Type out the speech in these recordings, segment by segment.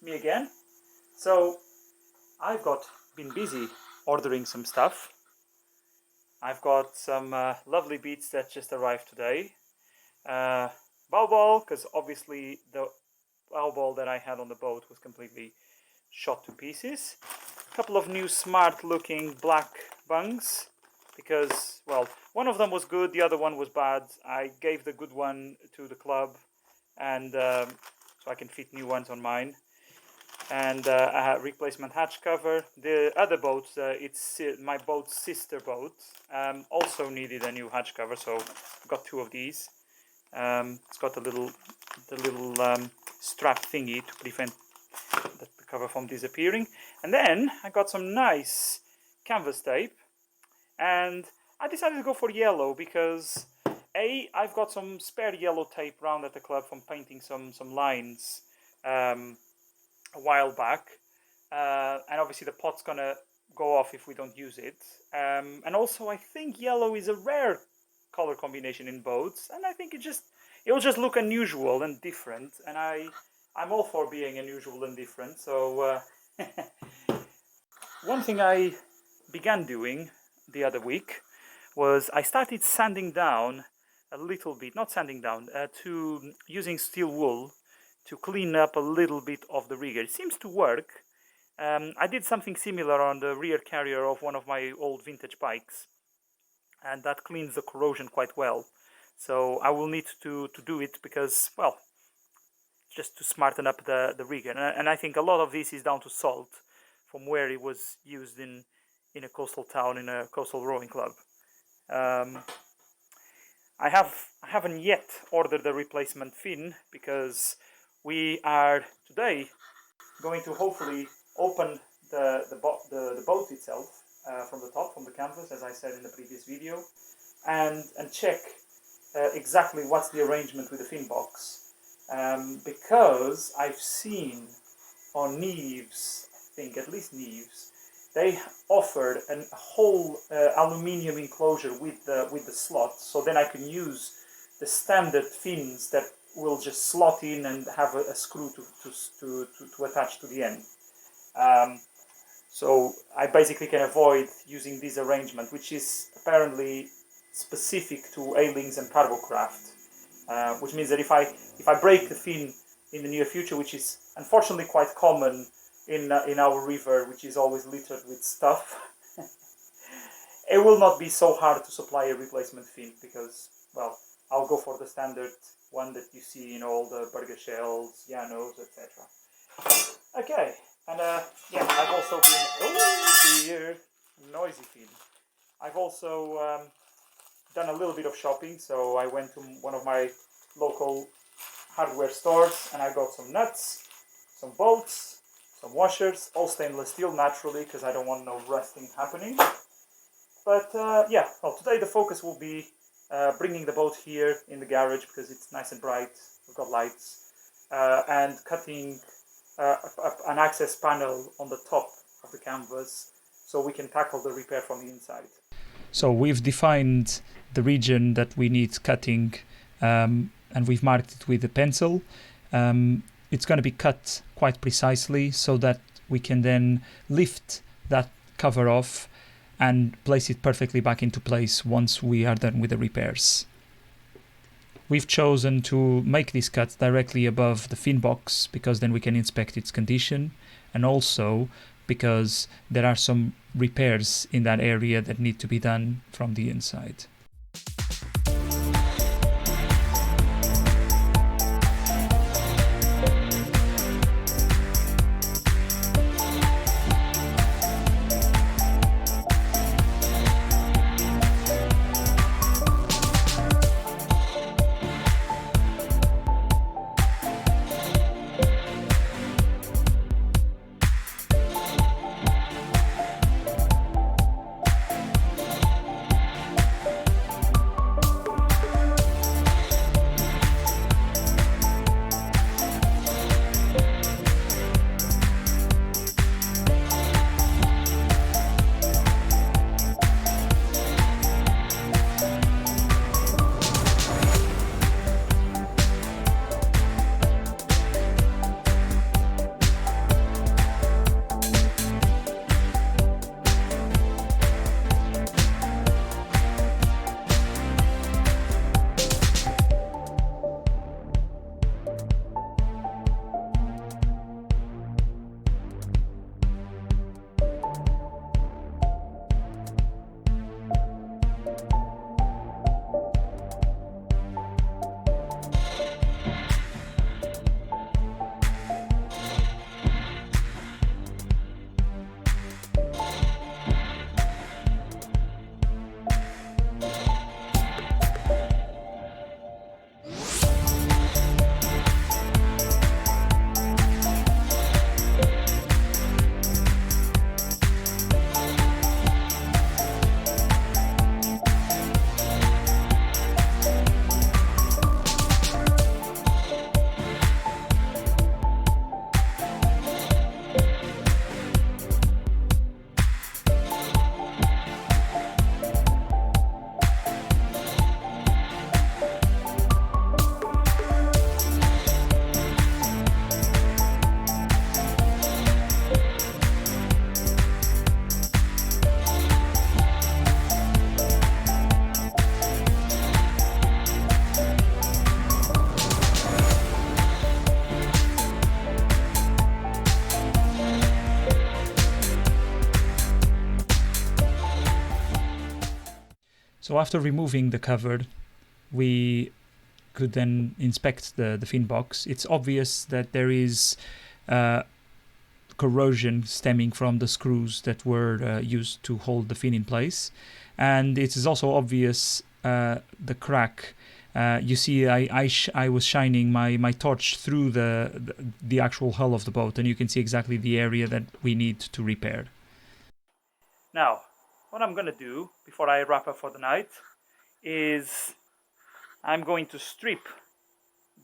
me again. So I've been busy ordering some stuff. I've got some lovely beets that just arrived today. Bow ball, because obviously the bow ball that I had on the boat was completely shot to pieces. A couple of new smart looking black bungs, because, well, one of them was good, the other one was bad. I gave the good one to the club, and so I can fit new ones on mine. And I had replacement hatch cover. The other boat, it's my boat's sister boat, also needed a new hatch cover, so I've got two of these. It's got the little strap thingy to prevent the cover from disappearing. And then I got some nice canvas tape, and I decided to go for yellow because I've got some spare yellow tape around at the club from painting some lines a while back, and obviously the pot's gonna go off if we don't use it. And also I think yellow is a rare color combination in boats, and I think it'll just look unusual and different, and I'm all for being unusual and different. So one thing I began doing the other week was I started sanding down a little bit, not sanding down, to using steel wool to clean up a little bit of the rigger. It seems to work. I did something similar on the rear carrier of one of my old vintage bikes, and that cleans the corrosion quite well. So I will need to do it because, well, just to smarten up the rigger. And I think a lot of this is down to salt from where it was used in a coastal town, in a coastal rowing club. I haven't yet ordered the replacement fin because we are today going to hopefully open the boat itself from the top, from the canvas, as I said in the previous video, and check exactly what's the arrangement with the fin box, because I've seen on Neves, I think at least Neves, they offered a whole aluminium enclosure with the slot, so then I can use the standard fins that will just slot in and have a screw to attach to the end. So I basically can avoid using this arrangement, which is apparently specific to A-Lings and Carbocraft, which means that if I break the fin in the near future, which is unfortunately quite common in our river, which is always littered with stuff, it will not be so hard to supply a replacement fin because, well, I'll go for the standard one that you see in all the burger shells, Janos, etc. Okay, and yeah, I've also been, oh dear, noisy fin. I've also done a little bit of shopping, so I went to one of my local hardware stores and I got some nuts, some bolts, some washers, all stainless steel naturally because I don't want no rusting happening. But yeah, well, today the focus will be bringing the boat here in the garage because it's nice and bright, we've got lights, and cutting an access panel on the top of the canvas so we can tackle the repair from the inside. So we've defined the region that we need cutting, and we've marked it with a pencil. It's going to be cut quite precisely so that we can then lift that cover off and place it perfectly back into place once we are done with the repairs. We've chosen to make these cuts directly above the fin box because then we can inspect its condition, and also because there are some repairs in that area that need to be done from the inside. So after removing the cover, we could then inspect the fin box. It's obvious that there is corrosion stemming from the screws that were used to hold the fin in place, and it is also obvious the crack. You see, I was shining my torch through the actual hull of the boat, and you can see exactly the area that we need to repair. Now, what I'm going to do before I wrap up for the night is I'm going to strip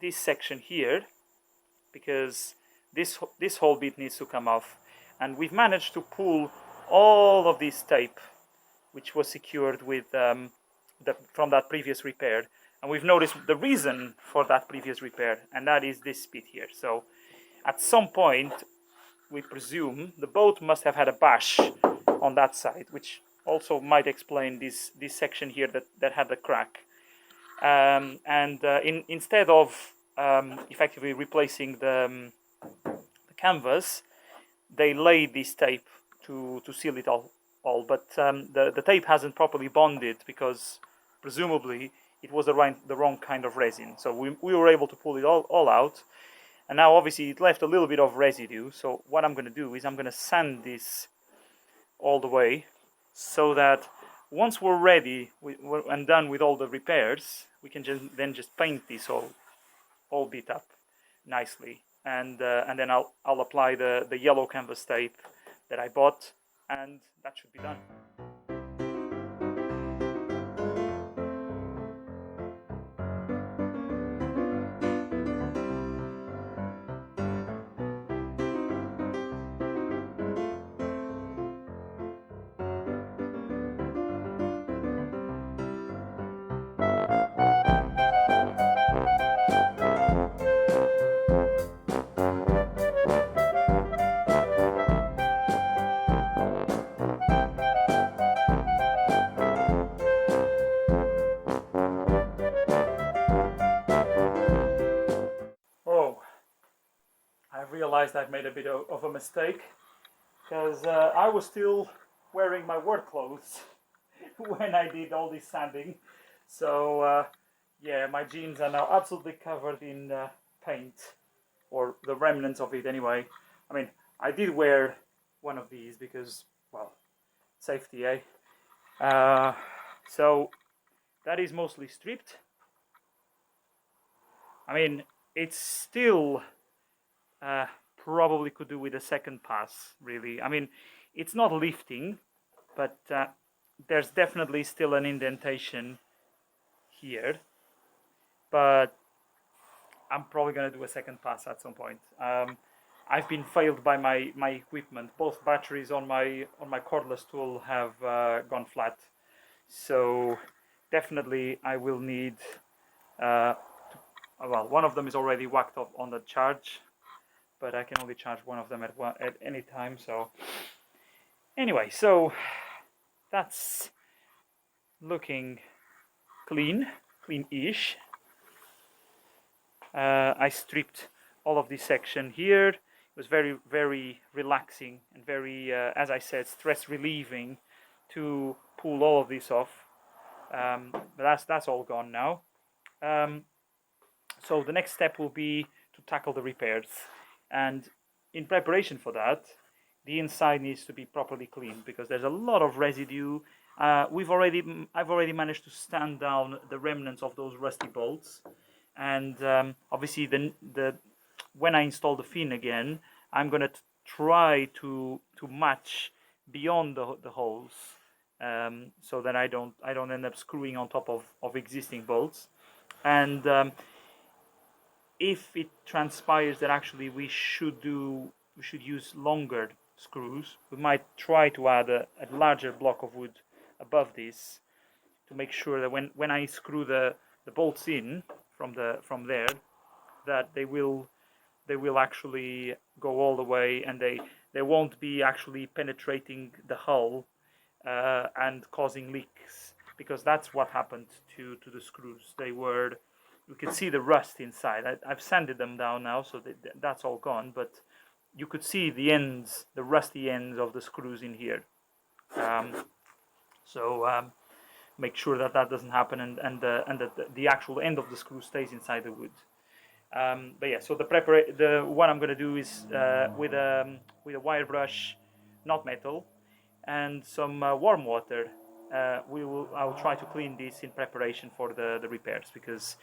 this section here, because this whole bit needs to come off, and we've managed to pull all of this tape which was secured with from that previous repair, and we've noticed the reason for that previous repair, and that is this bit here. So at some point, we presume the boat must have had a bash on that side, which also might explain this section here that had the crack. Instead of effectively replacing the canvas, they laid this tape to seal it all. But the tape hasn't properly bonded, because presumably it was the wrong kind of resin. So we were able to pull it all out, and now obviously it left a little bit of residue. So what I'm going to do is I'm going to sand this all the way, so that once we're ready and done with all the repairs, we can then just paint this all bit up nicely, and then I'll apply the yellow canvas tape that I bought, and that should be done. Oh, I realized I've made a bit of a mistake, because I was still wearing my work clothes when I did all this sanding. So yeah, my jeans are now absolutely covered in paint, or the remnants of it anyway. I mean, I did wear one of these because, well, safety, eh? So that is mostly stripped. I mean, it's still probably could do with a second pass, really. I mean, it's not lifting, but there's definitely still an indentation here. But I'm probably going to do a second pass at some point. I've been failed by my equipment. Both batteries on my cordless tool have gone flat. So definitely I will need, well, one of them is already whacked off on the charge, but I can only charge one of them at any time. So anyway, so that's looking clean-ish. I stripped all of this section here. It was very, very relaxing and very, as I said, stress relieving to pull all of this off. But that's all gone now. So the next step will be to tackle the repairs, and in preparation for that, the inside needs to be properly cleaned, because there's a lot of residue. I've already managed to stand down the remnants of those rusty bolts, and obviously when I install the fin again, I'm gonna try to match beyond the holes, so that I don't end up screwing on top of existing bolts. And if it transpires that actually we should use longer screws, we might try to add a larger block of wood above this, to make sure that when I screw the bolts in from there, that they will actually go all the way, and they won't be actually penetrating the hull and causing leaks, because that's what happened to the screws. You can see the rust inside. I've sanded them down now, so that's all gone, but you could see the rusty ends of the screws in here. So make sure that that doesn't happen, and the actual end of the screw stays inside the wood. But yeah, so the what I'm gonna do is with a wire brush, not metal, and some warm water. I'll try to clean this in preparation for the repairs, because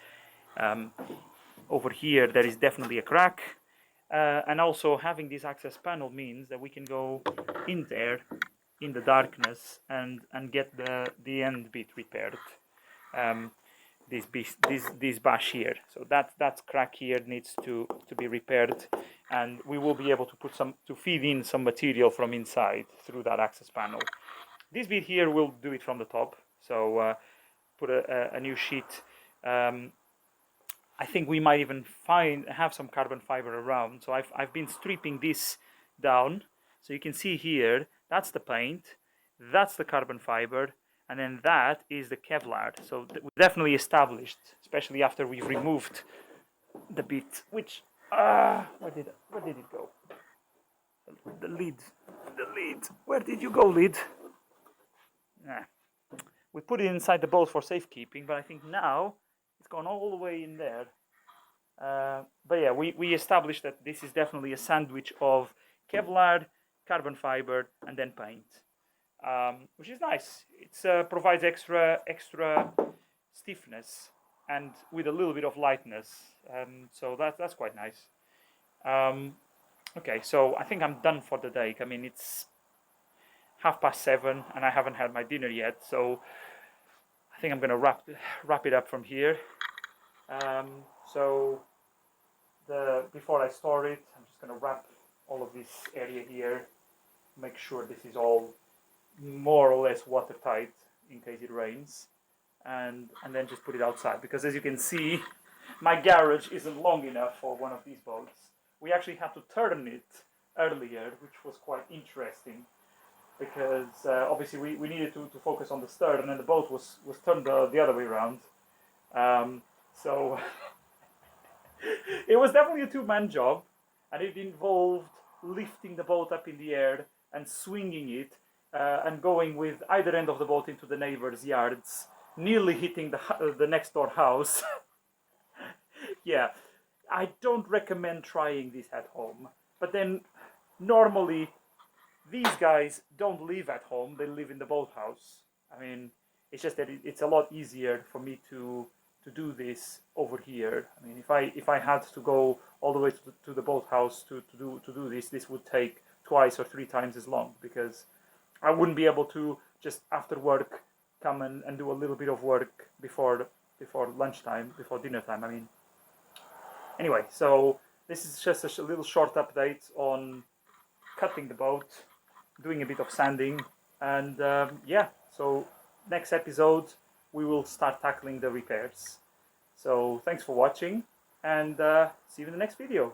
over here there is definitely a crack, and also having this access panel means that we can go in there in the darkness and get the end bit repaired. This bash here, so that crack here needs to be repaired, and we will be able to feed in some material from inside through that access panel. This bit here will do it from the top, so put a new sheet. I think we might even have some carbon fiber around, so I've been stripping this down, so you can see here that's the paint, that's the carbon fiber, and then that is the Kevlar. So we're definitely established, especially after we've removed the bit, which where did it go? The lid, where did you go, lid? Nah. We put it inside the boat for safekeeping, but I think now it's gone all the way in there. But yeah, we established that this is definitely a sandwich of Kevlar, carbon fiber, and then paint, which is nice. It provides extra stiffness and with a little bit of lightness, so that's quite nice. Okay, so I think I'm done for the day. I mean, it's 7:30 and I haven't had my dinner yet, so I think I'm gonna wrap it up from here. So before I store it, I'm just gonna wrap all of this area here, make sure this is all more or less watertight in case it rains, and then just put it outside, because as you can see, my garage isn't long enough for one of these boats. We actually had to turn it earlier, which was quite interesting, because obviously we needed to focus on the stern, and the boat was turned the other way around. So it was definitely a two-man job, and it involved lifting the boat up in the air and swinging it, and going with either end of the boat into the neighbor's yards, nearly hitting the next door house. Yeah, I don't recommend trying this at home, but then normally these guys don't live at home, they live in the boathouse. I mean, it's just that it's a lot easier for me to do this over here. I mean, if I had to go all the way to the boathouse to do this would take twice or three times as long, because I wouldn't be able to just after work come and do a little bit of work before lunchtime, before dinner time. I mean, anyway, so this is just a little short update on cutting the boat, doing a bit of sanding, and yeah, so next episode we will start tackling the repairs. So thanks for watching, and see you in the next video.